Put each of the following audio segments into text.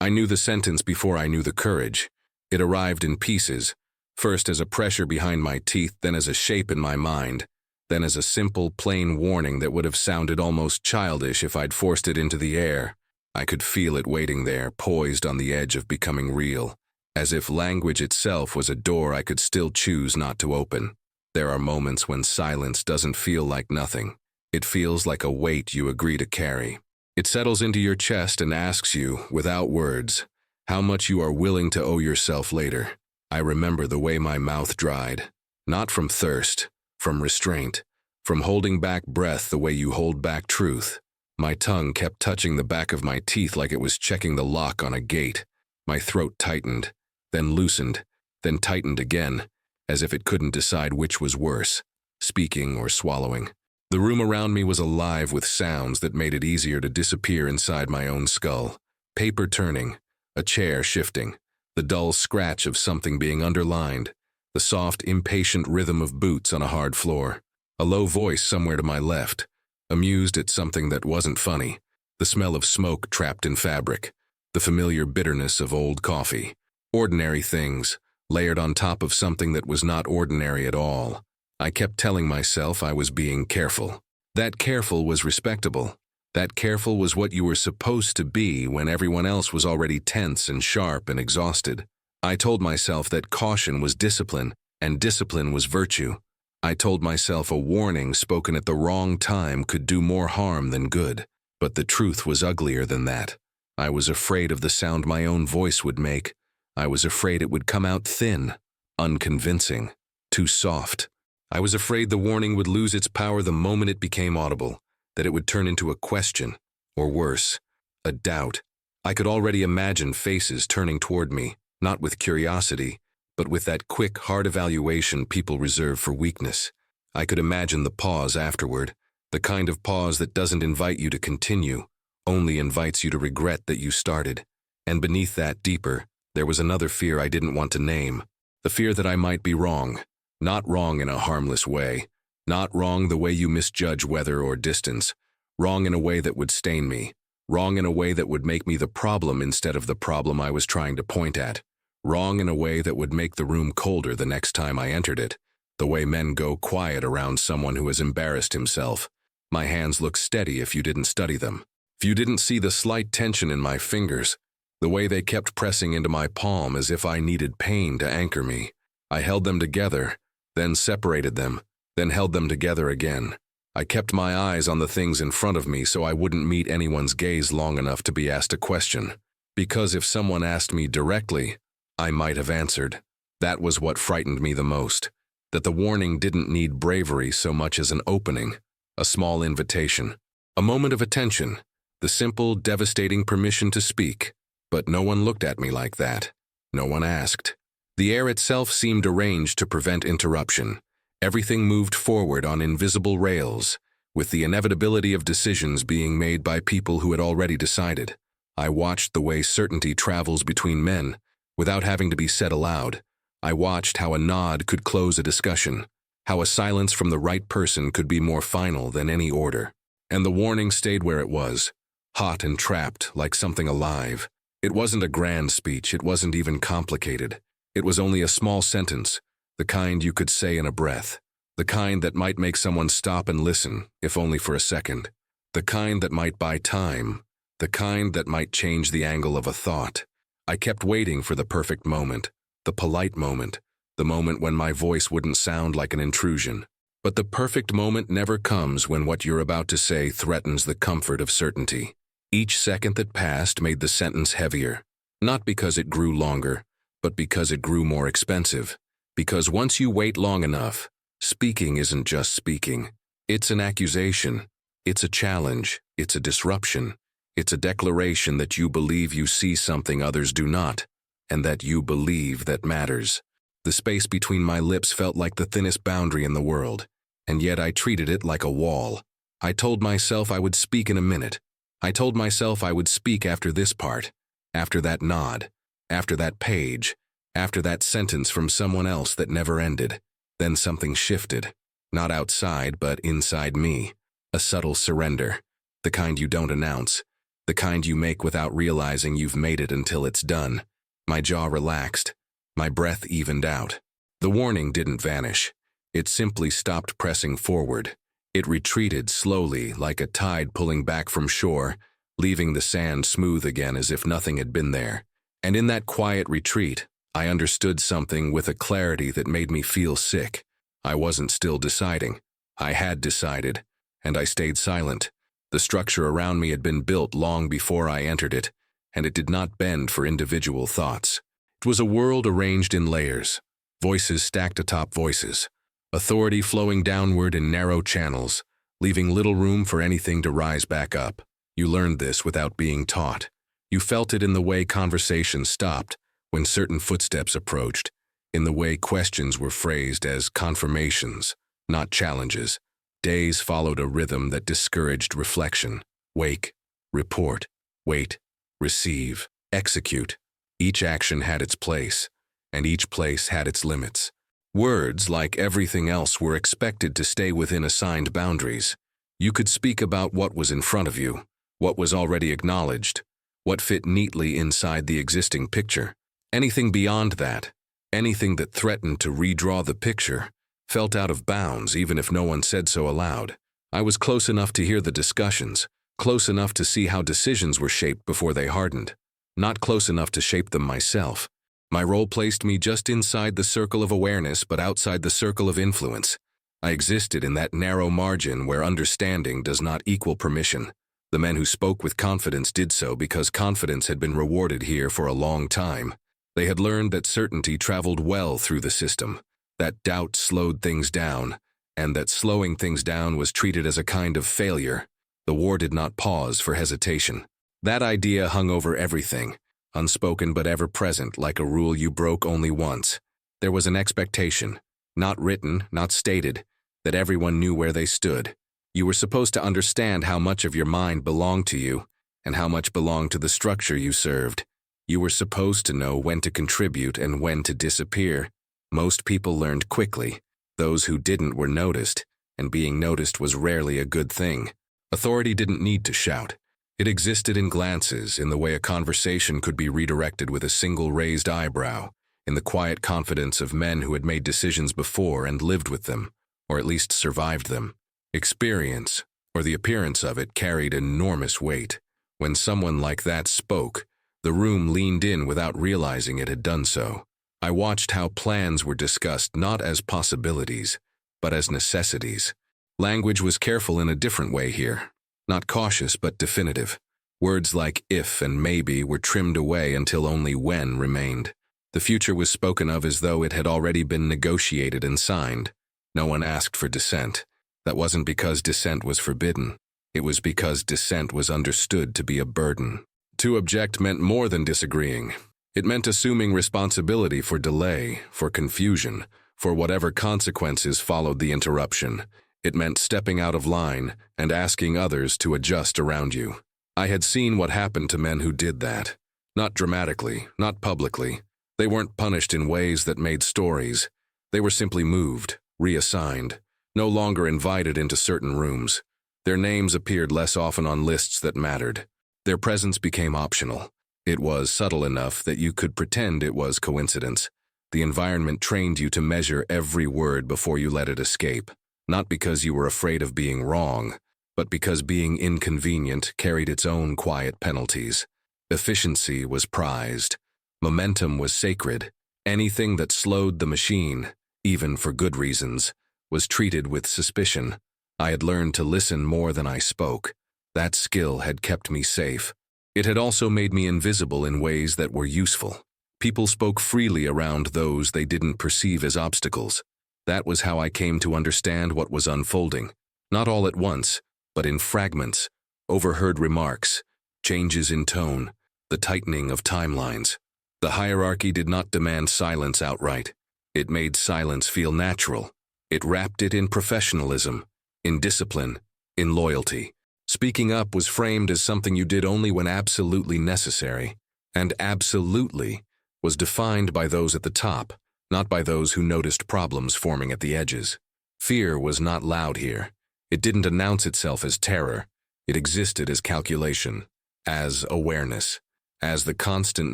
I knew the sentence before I knew the courage. It arrived in pieces, first as a pressure behind my teeth, then as a shape in my mind, then as a simple, plain warning that would have sounded almost childish if I'd forced it into the air. I could feel it waiting there, poised on the edge of becoming real, as if language itself was a door I could still choose not to open. There are moments when silence doesn't feel like nothing. It feels like a weight you agree to carry. It settles into your chest and asks you, without words, how much you are willing to owe yourself later. I remember the way my mouth dried, not from thirst, from restraint, from holding back breath the way you hold back truth. My tongue kept touching the back of my teeth like it was checking the lock on a gate. My throat tightened, then loosened, then tightened again, as if it couldn't decide which was worse, speaking or swallowing. The room around me was alive with sounds that made it easier to disappear inside my own skull. Paper turning, a chair shifting, the dull scratch of something being underlined, the soft, impatient rhythm of boots on a hard floor, a low voice somewhere to my left, amused at something that wasn't funny, the smell of smoke trapped in fabric, the familiar bitterness of old coffee. Ordinary things, layered on top of something that was not ordinary at all. I kept telling myself I was being careful. That careful was respectable. That careful was what you were supposed to be when everyone else was already tense and sharp and exhausted. I told myself that caution was discipline, and discipline was virtue. I told myself a warning spoken at the wrong time could do more harm than good. But the truth was uglier than that. I was afraid of the sound my own voice would make. I was afraid it would come out thin, unconvincing, too soft. I was afraid the warning would lose its power the moment it became audible, that it would turn into a question, or worse, a doubt. I could already imagine faces turning toward me, not with curiosity, but with that quick, hard evaluation people reserve for weakness. I could imagine the pause afterward, the kind of pause that doesn't invite you to continue, only invites you to regret that you started. And beneath that, deeper, there was another fear I didn't want to name, the fear that I might be wrong. Not wrong in a harmless way, not wrong the way you misjudge weather or distance, wrong in a way that would stain me, wrong in a way that would make me the problem instead of the problem I was trying to point at, wrong in a way that would make the room colder the next time I entered it, the way men go quiet around someone who has embarrassed himself. My hands look steady if you didn't study them, if you didn't see the slight tension in my fingers, the way they kept pressing into my palm as if I needed pain to anchor me. I held them together, then separated them, then held them together again. I kept my eyes on the things in front of me so I wouldn't meet anyone's gaze long enough to be asked a question. Because if someone asked me directly, I might have answered. That was what frightened me the most, that the warning didn't need bravery so much as an opening, a small invitation, a moment of attention, the simple, devastating permission to speak. But no one looked at me like that. No one asked. The air itself seemed arranged to prevent interruption. Everything moved forward on invisible rails, with the inevitability of decisions being made by people who had already decided. I watched the way certainty travels between men, without having to be said aloud. I watched how a nod could close a discussion, how a silence from the right person could be more final than any order. And the warning stayed where it was, hot and trapped like something alive. It wasn't a grand speech, it wasn't even complicated. It was only a small sentence, the kind you could say in a breath, the kind that might make someone stop and listen, if only for a second, the kind that might buy time, the kind that might change the angle of a thought. I kept waiting for the perfect moment, the polite moment, the moment when my voice wouldn't sound like an intrusion. But the perfect moment never comes when what you're about to say threatens the comfort of certainty. Each second that passed made the sentence heavier, not because it grew longer, but because it grew more expensive. Because once you wait long enough, speaking isn't just speaking. It's an accusation, it's a challenge, it's a disruption, it's a declaration that you believe you see something others do not, and that you believe that matters. The space between my lips felt like the thinnest boundary in the world, and yet I treated it like a wall. I told myself I would speak in a minute. I told myself I would speak after this part, after that nod, after that page, after that sentence from someone else that never ended. Then something shifted, not outside but inside me, a subtle surrender, the kind you don't announce, the kind you make without realizing you've made it until it's done. My jaw relaxed. My breath evened out. The warning didn't vanish. It simply stopped pressing forward. It retreated slowly, like a tide pulling back from shore, leaving the sand smooth again as if nothing had been there. And in that quiet retreat, I understood something with a clarity that made me feel sick. I wasn't still deciding. I had decided, and I stayed silent. The structure around me had been built long before I entered it, and it did not bend for individual thoughts. It was a world arranged in layers, voices stacked atop voices, authority flowing downward in narrow channels, leaving little room for anything to rise back up. You learned this without being taught. You felt it in the way conversations stopped when certain footsteps approached, in the way questions were phrased as confirmations, not challenges. Days followed a rhythm that discouraged reflection. Wake, report, wait, receive, execute. Each action had its place, and each place had its limits. Words, like everything else, were expected to stay within assigned boundaries. You could speak about what was in front of you, what was already acknowledged, what fit neatly inside the existing picture. Anything beyond that, anything that threatened to redraw the picture, felt out of bounds even if no one said so aloud. I was close enough to hear the discussions, close enough to see how decisions were shaped before they hardened, not close enough to shape them myself. My role placed me just inside the circle of awareness but outside the circle of influence. I existed in that narrow margin where understanding does not equal permission. The men who spoke with confidence did so because confidence had been rewarded here for a long time. They had learned that certainty traveled well through the system, that doubt slowed things down, and that slowing things down was treated as a kind of failure. The war did not pause for hesitation. That idea hung over everything, unspoken but ever present, like a rule you broke only once. There was an expectation, not written, not stated, that everyone knew where they stood. You were supposed to understand how much of your mind belonged to you, and how much belonged to the structure you served. You were supposed to know when to contribute and when to disappear. Most people learned quickly. Those who didn't were noticed, and being noticed was rarely a good thing. Authority didn't need to shout. It existed in glances, in the way a conversation could be redirected with a single raised eyebrow, in the quiet confidence of men who had made decisions before and lived with them, or at least survived them. Experience, or the appearance of it, carried enormous weight. When someone like that spoke, the room leaned in without realizing it had done so. I watched how plans were discussed not as possibilities, but as necessities. Language was careful in a different way here, not cautious but definitive. Words like if and maybe were trimmed away until only when remained. The future was spoken of as though it had already been negotiated and signed. No one asked for dissent. That wasn't because dissent was forbidden. It was because dissent was understood to be a burden. To object meant more than disagreeing. It meant assuming responsibility for delay, for confusion, for whatever consequences followed the interruption. It meant stepping out of line and asking others to adjust around you. I had seen what happened to men who did that. Not dramatically, not publicly. They weren't punished in ways that made stories. They were simply moved, reassigned, no longer invited into certain rooms. Their names appeared less often on lists that mattered. Their presence became optional. It was subtle enough that you could pretend it was coincidence. The environment trained you to measure every word before you let it escape, not because you were afraid of being wrong, but because being inconvenient carried its own quiet penalties. Efficiency was prized. Momentum was sacred. Anything that slowed the machine, even for good reasons, was treated with suspicion. I had learned to listen more than I spoke. That skill had kept me safe. It had also made me invisible in ways that were useful. People spoke freely around those they didn't perceive as obstacles. That was how I came to understand what was unfolding. Not all at once, but in fragments. Overheard remarks, changes in tone, the tightening of timelines. The hierarchy did not demand silence outright. It made silence feel natural. It wrapped it in professionalism, in discipline, in loyalty. Speaking up was framed as something you did only when absolutely necessary, and absolutely was defined by those at the top, not by those who noticed problems forming at the edges. Fear was not loud here. It didn't announce itself as terror. It existed as calculation. as awareness. As the constant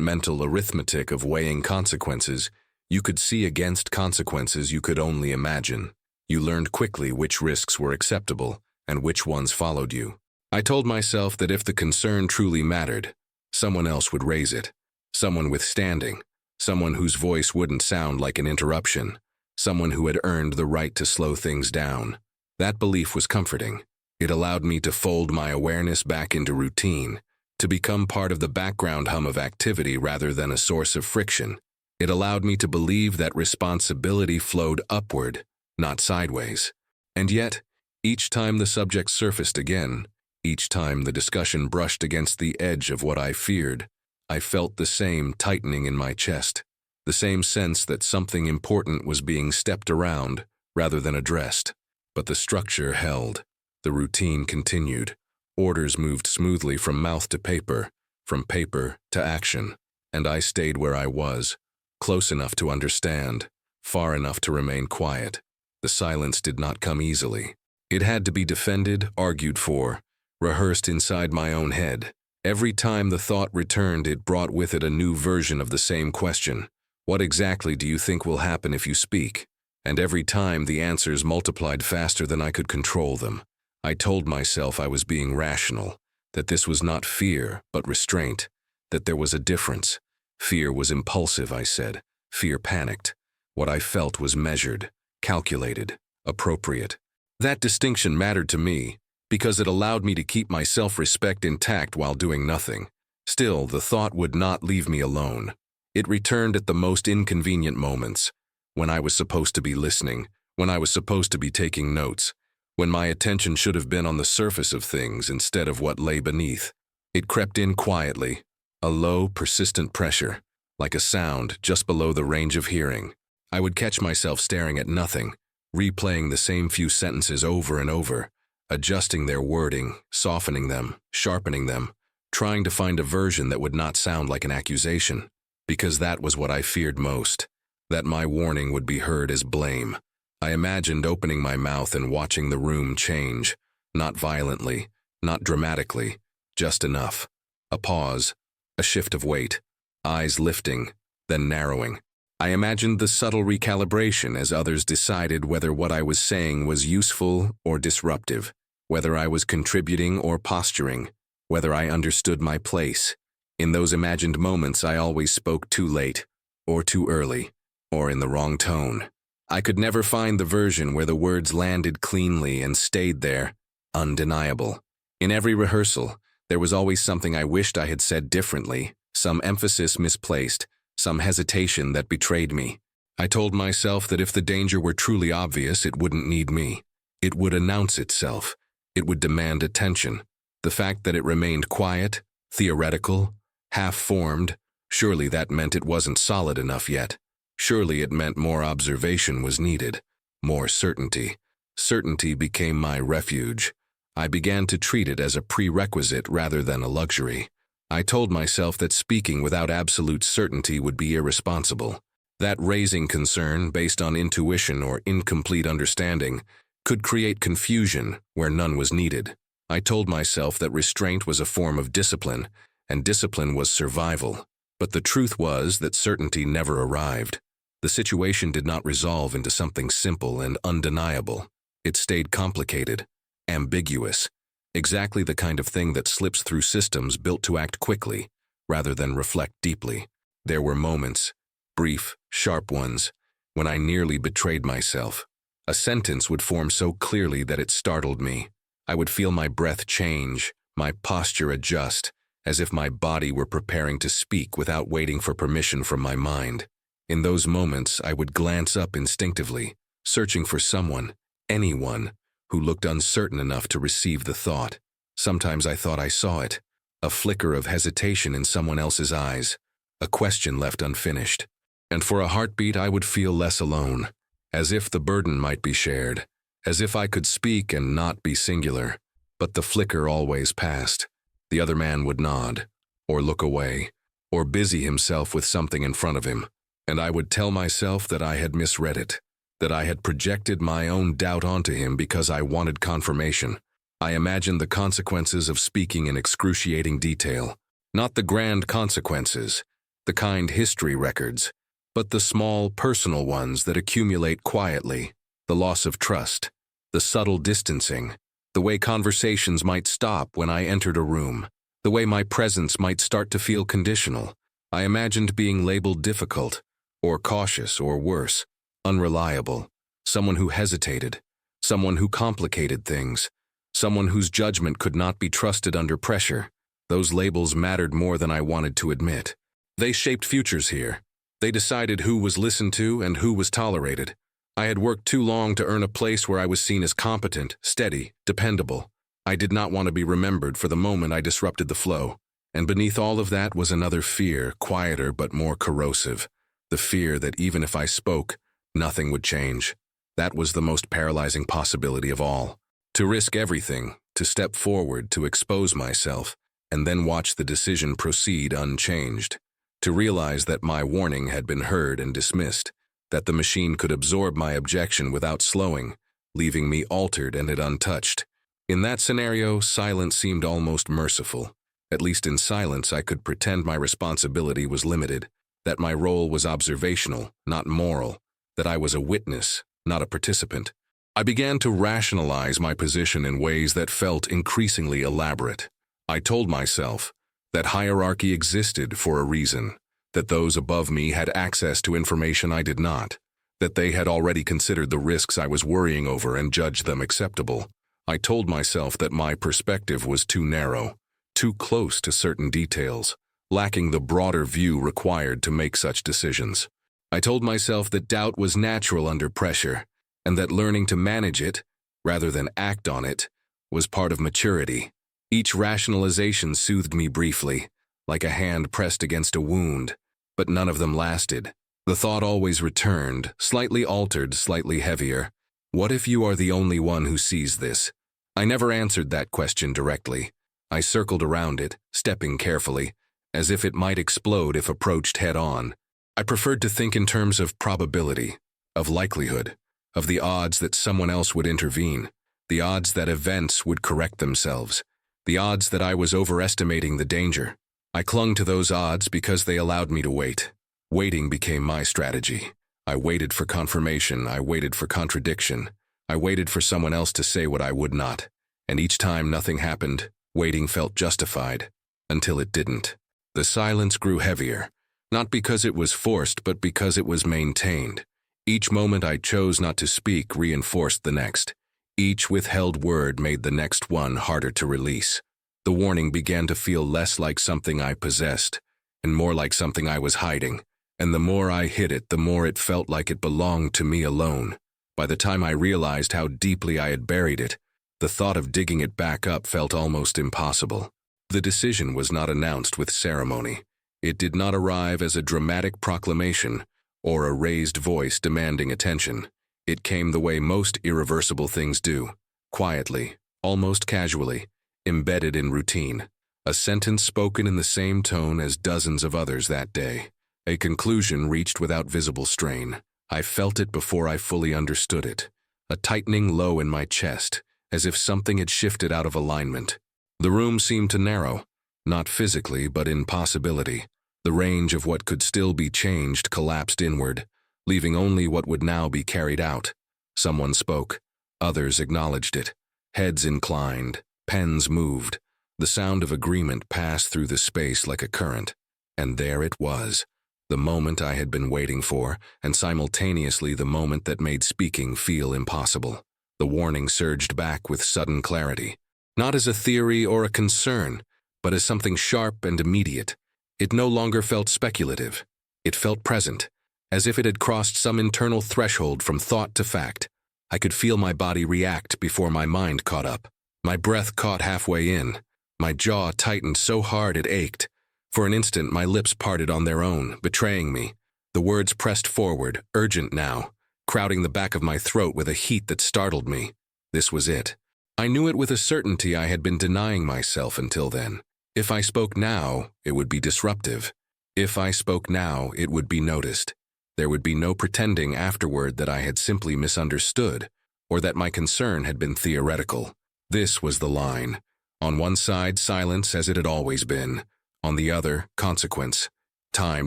mental arithmetic of weighing consequences, you could see against consequences you could only imagine. You learned quickly which risks were acceptable and which ones followed you. I told myself that if the concern truly mattered, someone else would raise it. Someone with standing, someone whose voice wouldn't sound like an interruption, someone who had earned the right to slow things down. That belief was comforting. It allowed me to fold my awareness back into routine, to become part of the background hum of activity rather than a source of friction. It allowed me to believe that responsibility flowed upward, not sideways. And yet, each time the subject surfaced again, each time the discussion brushed against the edge of what I feared, I felt the same tightening in my chest, the same sense that something important was being stepped around rather than addressed. But the structure held. The routine continued. Orders moved smoothly from mouth to paper, from paper to action, and I stayed where I was, close enough to understand, far enough to remain quiet. The silence did not come easily. It had to be defended, argued for, rehearsed inside my own head. Every time the thought returned, it brought with it a new version of the same question. What exactly do you think will happen if you speak? And every time the answers multiplied faster than I could control them. I told myself I was being rational, that this was not fear, but restraint, that there was a difference. Fear was impulsive, I said. Fear panicked. What I felt was measured, calculated, appropriate. That distinction mattered to me, because it allowed me to keep my self-respect intact while doing nothing. Still, the thought would not leave me alone. It returned at the most inconvenient moments, when I was supposed to be listening, when I was supposed to be taking notes, when my attention should have been on the surface of things instead of what lay beneath. It crept in quietly, a low, persistent pressure, like a sound just below the range of hearing. I would catch myself staring at nothing, replaying the same few sentences over and over, adjusting their wording, softening them, sharpening them, trying to find a version that would not sound like an accusation, because that was what I feared most, that my warning would be heard as blame. I imagined opening my mouth and watching the room change, not violently, not dramatically, just enough. A pause, a shift of weight, eyes lifting, then narrowing. I imagined the subtle recalibration as others decided whether what I was saying was useful or disruptive, whether I was contributing or posturing, whether I understood my place. In those imagined moments, I always spoke too late, or too early, or in the wrong tone. I could never find the version where the words landed cleanly and stayed there, undeniable. In every rehearsal, there was always something I wished I had said differently, some emphasis misplaced, some hesitation that betrayed me. I told myself that if the danger were truly obvious, it wouldn't need me. It would announce itself. It would demand attention. The fact that it remained quiet, theoretical, half-formed, surely that meant it wasn't solid enough yet. Surely it meant more observation was needed, more certainty. Certainty became my refuge. I began to treat it as a prerequisite rather than a luxury. I told myself that speaking without absolute certainty would be irresponsible, that raising concern based on intuition or incomplete understanding could create confusion where none was needed. I told myself that restraint was a form of discipline, and discipline was survival. But the truth was that certainty never arrived. The situation did not resolve into something simple and undeniable. It stayed complicated, ambiguous, exactly the kind of thing that slips through systems built to act quickly, rather than reflect deeply. There were moments, brief, sharp ones, when I nearly betrayed myself. A sentence would form so clearly that it startled me. I would feel my breath change, my posture adjust, as if my body were preparing to speak without waiting for permission from my mind. In those moments, I would glance up instinctively, searching for someone, anyone, who looked uncertain enough to receive the thought. Sometimes I thought I saw it, a flicker of hesitation in someone else's eyes, a question left unfinished. And for a heartbeat, I would feel less alone, as if the burden might be shared, as if I could speak and not be singular. But the flicker always passed. The other man would nod, or look away, or busy himself with something in front of him, and I would tell myself that I had misread it, that I had projected my own doubt onto him because I wanted confirmation. I imagined the consequences of speaking in excruciating detail. Not the grand consequences, the kind history records, but the small, personal ones that accumulate quietly, the loss of trust, the subtle distancing, the way conversations might stop when I entered a room, the way my presence might start to feel conditional. I imagined being labeled difficult, or cautious, or worse, unreliable, someone who hesitated, someone who complicated things, someone whose judgment could not be trusted under pressure. Those labels mattered more than I wanted to admit. They shaped futures here. They decided who was listened to and who was tolerated. I had worked too long to earn a place where I was seen as competent, steady, dependable. I did not want to be remembered for the moment I disrupted the flow. And beneath all of that was another fear, quieter but more corrosive. The fear that even if I spoke, nothing would change. That was the most paralyzing possibility of all. To risk everything, to step forward, to expose myself, and then watch the decision proceed unchanged. To realize that my warning had been heard and dismissed, that the machine could absorb my objection without slowing, leaving me altered and untouched. In that scenario, silence seemed almost merciful. At least in silence, I could pretend my responsibility was limited, that my role was observational, not moral, that I was a witness, not a participant. I began to rationalize my position in ways that felt increasingly elaborate. I told myself that hierarchy existed for a reason, that those above me had access to information I did not, that they had already considered the risks I was worrying over and judged them acceptable. I told myself that my perspective was too narrow, too close to certain details, lacking the broader view required to make such decisions. I told myself that doubt was natural under pressure, and that learning to manage it, rather than act on it, was part of maturity. Each rationalization soothed me briefly, like a hand pressed against a wound, but none of them lasted. The thought always returned, slightly altered, slightly heavier. What if you are the only one who sees this? I never answered that question directly. I circled around it, stepping carefully, as if it might explode if approached head-on. I preferred to think in terms of probability, of likelihood, of the odds that someone else would intervene, the odds that events would correct themselves, the odds that I was overestimating the danger. I clung to those odds because they allowed me to wait. Waiting became my strategy. I waited for confirmation, I waited for contradiction, I waited for someone else to say what I would not, and each time nothing happened, waiting felt justified, until it didn't. The silence grew heavier, not because it was forced, but because it was maintained. Each moment I chose not to speak reinforced the next. Each withheld word made the next one harder to release. The warning began to feel less like something I possessed, and more like something I was hiding. And the more I hid it, the more it felt like it belonged to me alone. By the time I realized how deeply I had buried it, the thought of digging it back up felt almost impossible. The decision was not announced with ceremony. It did not arrive as a dramatic proclamation or a raised voice demanding attention. It came the way most irreversible things do, quietly, almost casually, embedded in routine. A sentence spoken in the same tone as dozens of others that day. A conclusion reached without visible strain. I felt it before I fully understood it. A tightening low in my chest, as if something had shifted out of alignment. The room seemed to narrow, not physically but in possibility. The range of what could still be changed collapsed inward, leaving only what would now be carried out. Someone spoke. Others acknowledged it. Heads inclined, pens moved. The sound of agreement passed through the space like a current. And there it was. The moment I had been waiting for, and simultaneously the moment that made speaking feel impossible. The warning surged back with sudden clarity, not as a theory or a concern, but as something sharp and immediate. It no longer felt speculative. It felt present, as if it had crossed some internal threshold from thought to fact. I could feel my body react before my mind caught up. My breath caught halfway in. My jaw tightened so hard it ached. For an instant, my lips parted on their own, betraying me. The words pressed forward, urgent now, crowding the back of my throat with a heat that startled me. This was it. I knew it with a certainty I had been denying myself until then. If I spoke now, it would be disruptive. If I spoke now, it would be noticed. There would be no pretending afterward that I had simply misunderstood, or that my concern had been theoretical. This was the line. On one side, silence as it had always been. On the other, consequence. Time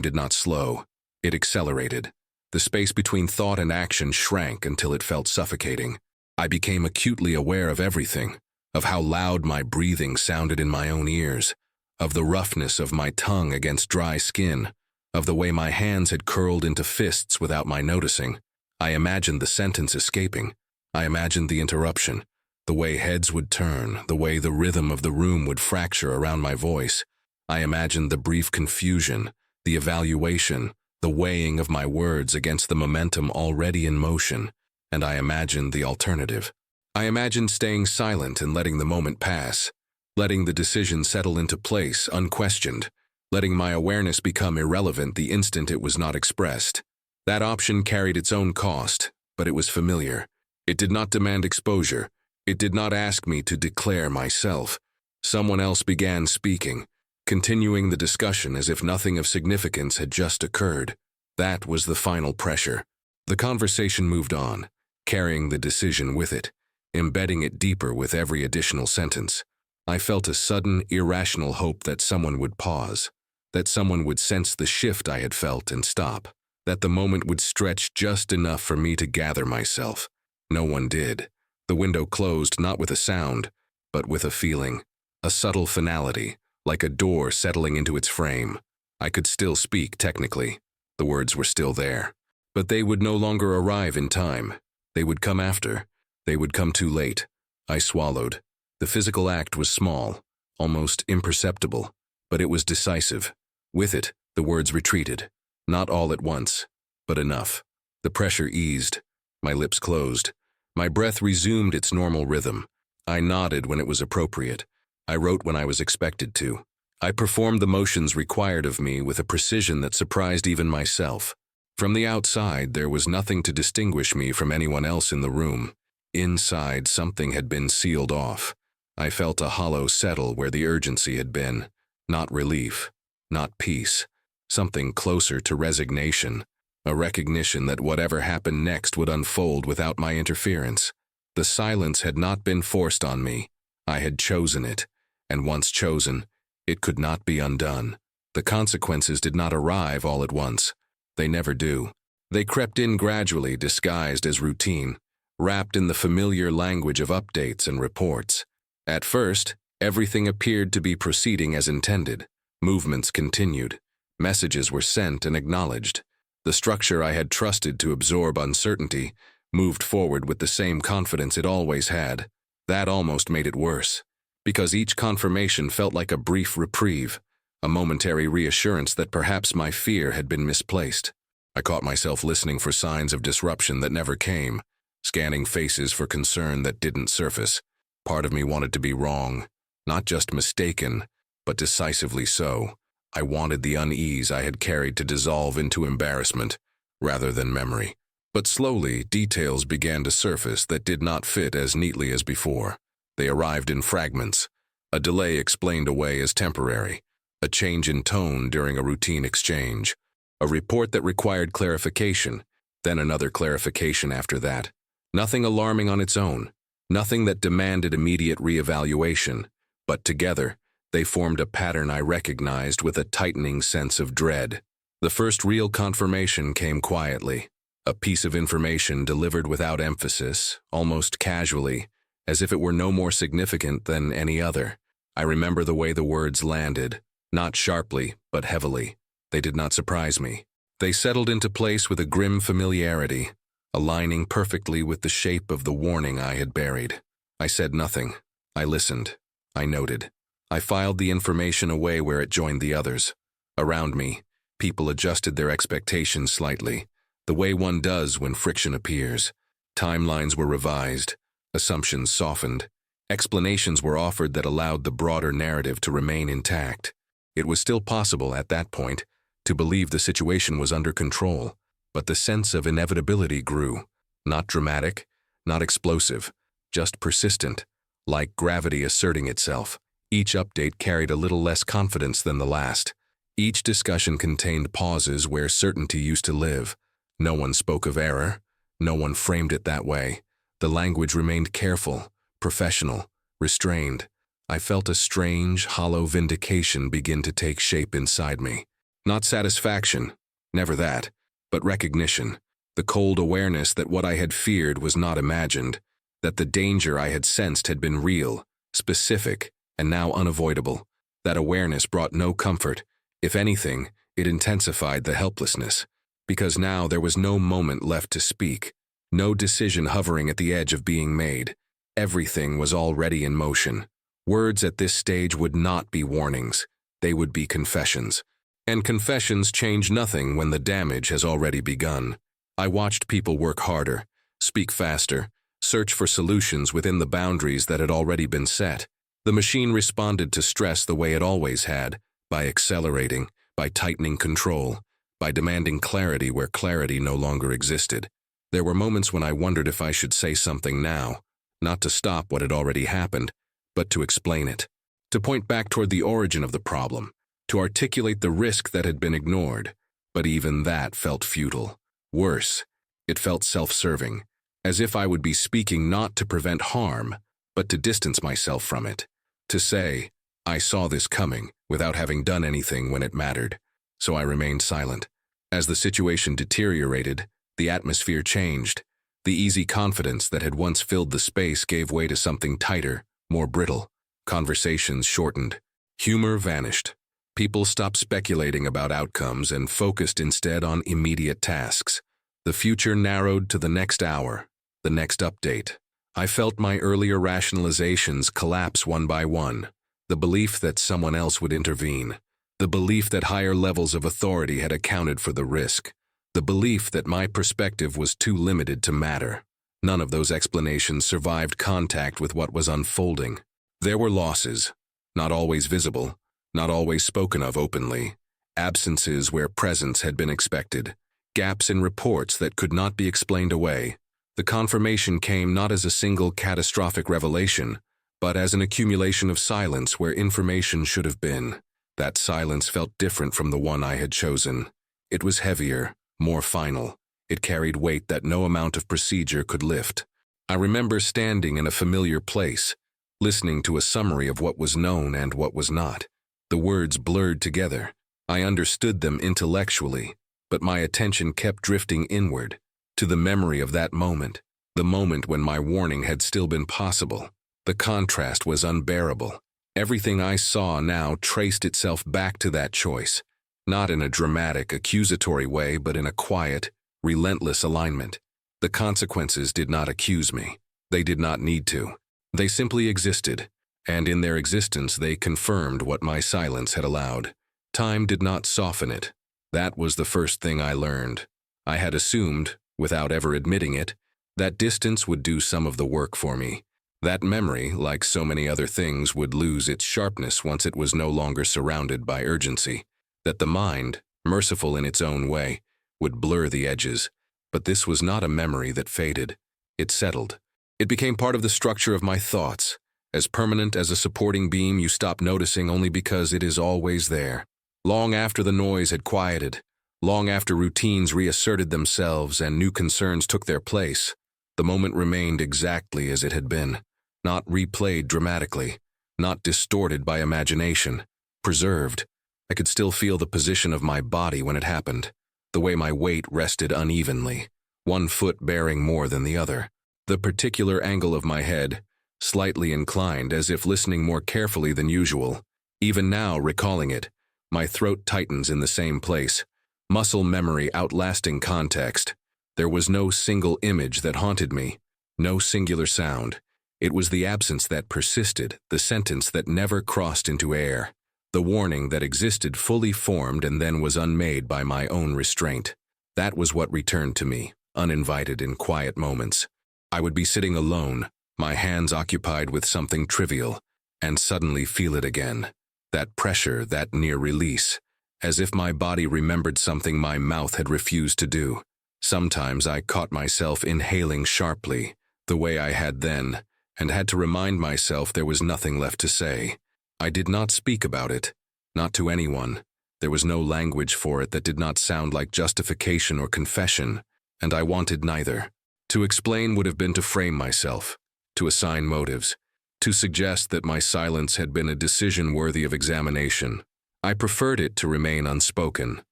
did not slow. It accelerated. The space between thought and action shrank until it felt suffocating. I became acutely aware of everything, of how loud my breathing sounded in my own ears, of the roughness of my tongue against dry skin, of the way my hands had curled into fists without my noticing. I imagined the sentence escaping. I imagined the interruption, the way heads would turn, the way the rhythm of the room would fracture around my voice. I imagined the brief confusion, the evaluation, the weighing of my words against the momentum already in motion, and I imagined the alternative. I imagined staying silent and letting the moment pass, letting the decision settle into place unquestioned, letting my awareness become irrelevant the instant it was not expressed. That option carried its own cost, but it was familiar. It did not demand exposure. It did not ask me to declare myself. Someone else began speaking, continuing the discussion as if nothing of significance had just occurred. That was the final pressure. The conversation moved on, carrying the decision with it, embedding it deeper with every additional sentence. I felt a sudden, irrational hope that someone would pause, that someone would sense the shift I had felt and stop, that the moment would stretch just enough for me to gather myself. No one did. The window closed not with a sound, but with a feeling, a subtle finality, like a door settling into its frame. I could still speak technically. The words were still there. But they would no longer arrive in time. They would come after. They would come too late. I swallowed. The physical act was small, almost imperceptible, but it was decisive. With it, the words retreated. Not all at once, but enough. The pressure eased. My lips closed. My breath resumed its normal rhythm. I nodded when it was appropriate. I wrote when I was expected to. I performed the motions required of me with a precision that surprised even myself. From the outside, there was nothing to distinguish me from anyone else in the room. Inside, something had been sealed off. I felt a hollow settle where the urgency had been. Not relief, not peace. Something closer to resignation. A recognition that whatever happened next would unfold without my interference. The silence had not been forced on me. I had chosen it, and once chosen, it could not be undone. The consequences did not arrive all at once. They never do. They crept in gradually, disguised as routine, wrapped in the familiar language of updates and reports. At first, everything appeared to be proceeding as intended. Movements continued. Messages were sent and acknowledged. The structure I had trusted to absorb uncertainty moved forward with the same confidence it always had. That almost made it worse, because each confirmation felt like a brief reprieve, a momentary reassurance that perhaps my fear had been misplaced. I caught myself listening for signs of disruption that never came, scanning faces for concern that didn't surface. Part of me wanted to be wrong, not just mistaken, but decisively so. I wanted the unease I had carried to dissolve into embarrassment, rather than memory. But slowly, details began to surface that did not fit as neatly as before. They arrived in fragments. A delay explained away as temporary. A change in tone during a routine exchange. A report that required clarification, then another clarification after that. Nothing alarming on its own. Nothing that demanded immediate reevaluation. But together, they formed a pattern I recognized with a tightening sense of dread. The first real confirmation came quietly. A piece of information delivered without emphasis, almost casually, as if it were no more significant than any other. I remember the way the words landed, not sharply, but heavily. They did not surprise me. They settled into place with a grim familiarity, aligning perfectly with the shape of the warning I had buried. I said nothing. I listened. I noted. I filed the information away where it joined the others. Around me, people adjusted their expectations slightly, the way one does when friction appears. Timelines were revised, assumptions softened, explanations were offered that allowed the broader narrative to remain intact. It was still possible at that point to believe the situation was under control, but the sense of inevitability grew. Not dramatic, not explosive, just persistent, like gravity asserting itself. Each update carried a little less confidence than the last. Each discussion contained pauses where certainty used to live. No one spoke of error. No one framed it that way. The language remained careful, professional, restrained. I felt a strange, hollow vindication begin to take shape inside me. Not satisfaction, never that, but recognition. The cold awareness that what I had feared was not imagined, that the danger I had sensed had been real, specific, and now unavoidable. That awareness brought no comfort. If anything, it intensified the helplessness, because now there was no moment left to speak, no decision hovering at the edge of being made. Everything was already in motion. Words at this stage would not be warnings, they would be confessions. And confessions change nothing when the damage has already begun. I watched people work harder, speak faster, search for solutions within the boundaries that had already been set. The machine responded to stress the way it always had, by accelerating, by tightening control, by demanding clarity where clarity no longer existed. There were moments when I wondered if I should say something now, not to stop what had already happened, but to explain it, to point back toward the origin of the problem, to articulate the risk that had been ignored. But even that felt futile. Worse, it felt self-serving, as if I would be speaking not to prevent harm, but to distance myself from it. To say, I saw this coming, without having done anything when it mattered. So I remained silent. As the situation deteriorated, the atmosphere changed. The easy confidence that had once filled the space gave way to something tighter, more brittle. Conversations shortened. Humor vanished. People stopped speculating about outcomes and focused instead on immediate tasks. The future narrowed to the next hour, the next update. I felt my earlier rationalizations collapse one by one. The belief that someone else would intervene. The belief that higher levels of authority had accounted for the risk. The belief that my perspective was too limited to matter. None of those explanations survived contact with what was unfolding. There were losses, not always visible, not always spoken of openly. Absences where presence had been expected. Gaps in reports that could not be explained away. The confirmation came not as a single catastrophic revelation, but as an accumulation of silence where information should have been. That silence felt different from the one I had chosen. It was heavier, more final. It carried weight that no amount of procedure could lift. I remember standing in a familiar place, listening to a summary of what was known and what was not. The words blurred together. I understood them intellectually, but my attention kept drifting inward, to the memory of that moment, the moment when my warning had still been possible. The contrast was unbearable. Everything I saw now traced itself back to that choice, not in a dramatic, accusatory way, but in a quiet, relentless alignment. The consequences did not accuse me. They did not need to. They simply existed, and in their existence they confirmed what my silence had allowed. Time did not soften it. That was the first thing I learned. I had assumed, without ever admitting it, that distance would do some of the work for me. That memory, like so many other things, would lose its sharpness once it was no longer surrounded by urgency. That the mind, merciful in its own way, would blur the edges. But this was not a memory that faded. It settled. It became part of the structure of my thoughts, as permanent as a supporting beam you stop noticing only because it is always there. Long after the noise had quieted, long after routines reasserted themselves and new concerns took their place, the moment remained exactly as it had been, not replayed dramatically, not distorted by imagination, preserved. I could still feel the position of my body when it happened, the way my weight rested unevenly, one foot bearing more than the other, the particular angle of my head, slightly inclined as if listening more carefully than usual. Even now, recalling it, my throat tightens in the same place, muscle memory outlasting context. There was no single image that haunted me, no singular sound. It was the absence that persisted, the sentence that never crossed into air, the warning that existed fully formed and then was unmade by my own restraint. That was what returned to me, uninvited in quiet moments. I would be sitting alone, my hands occupied with something trivial, and suddenly feel it again. That pressure, that near release, as if my body remembered something my mouth had refused to do. Sometimes I caught myself inhaling sharply, the way I had then, and had to remind myself there was nothing left to say. I did not speak about it, not to anyone. There was no language for it that did not sound like justification or confession, and I wanted neither. To explain would have been to frame myself, to assign motives, to suggest that my silence had been a decision worthy of examination. I preferred it to remain unspoken,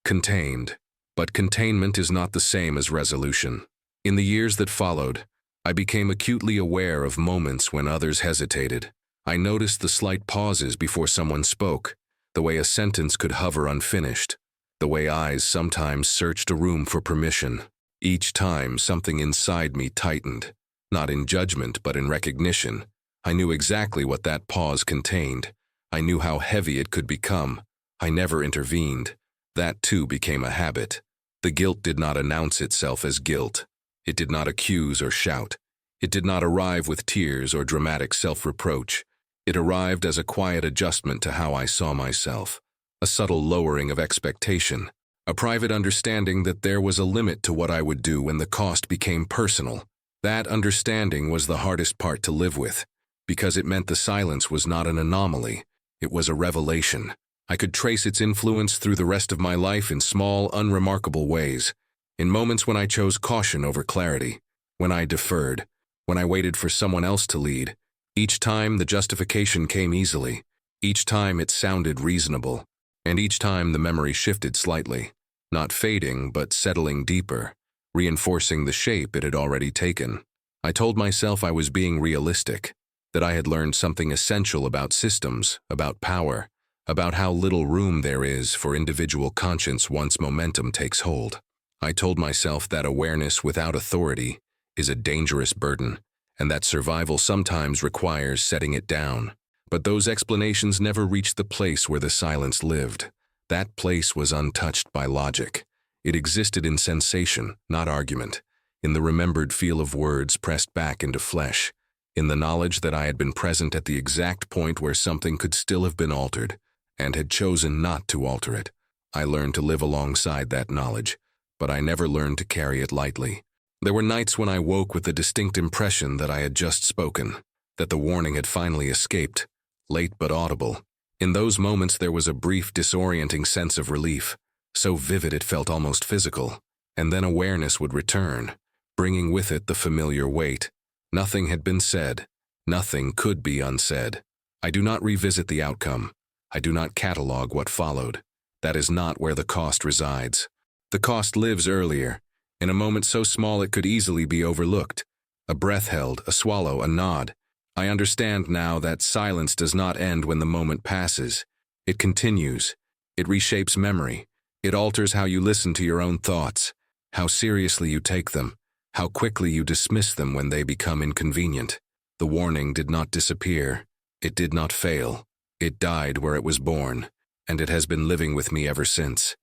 contained. But containment is not the same as resolution. In the years that followed, I became acutely aware of moments when others hesitated. I noticed the slight pauses before someone spoke, the way a sentence could hover unfinished, the way eyes sometimes searched a room for permission. Each time, something inside me tightened, not in judgment but in recognition. I knew exactly what that pause contained. I knew how heavy it could become. I never intervened. That too became a habit. The guilt did not announce itself as guilt. It did not accuse or shout. It did not arrive with tears or dramatic self-reproach. It arrived as a quiet adjustment to how I saw myself, a subtle lowering of expectation, a private understanding that there was a limit to what I would do when the cost became personal. That understanding was the hardest part to live with, because it meant the silence was not an anomaly, it was a revelation. I could trace its influence through the rest of my life in small, unremarkable ways, in moments when I chose caution over clarity, when I deferred, when I waited for someone else to lead. Each time the justification came easily, each time it sounded reasonable, and each time the memory shifted slightly, not fading but settling deeper, reinforcing the shape it had already taken. I told myself I was being realistic, that I had learned something essential about systems, about power, about how little room there is for individual conscience once momentum takes hold. I told myself that awareness without authority is a dangerous burden, and that survival sometimes requires setting it down. But those explanations never reached the place where the silence lived. That place was untouched by logic. It existed in sensation, not argument, in the remembered feel of words pressed back into flesh, in the knowledge that I had been present at the exact point where something could still have been altered, and had chosen not to alter it. I learned to live alongside that knowledge, but I never learned to carry it lightly. There were nights when I woke with the distinct impression that I had just spoken, that the warning had finally escaped, late but audible. In those moments there was a brief, disorienting sense of relief, so vivid it felt almost physical, and then awareness would return, bringing with it the familiar weight. Nothing had been said. Nothing could be unsaid. I do not revisit the outcome. I do not catalog what followed. That is not where the cost resides. The cost lives earlier, in a moment so small it could easily be overlooked. A breath held, a swallow, a nod. I understand now that silence does not end when the moment passes. It continues. It reshapes memory. It alters how you listen to your own thoughts, how seriously you take them, how quickly you dismiss them when they become inconvenient. The warning did not disappear. It did not fail. It died where it was born, and it has been living with me ever since.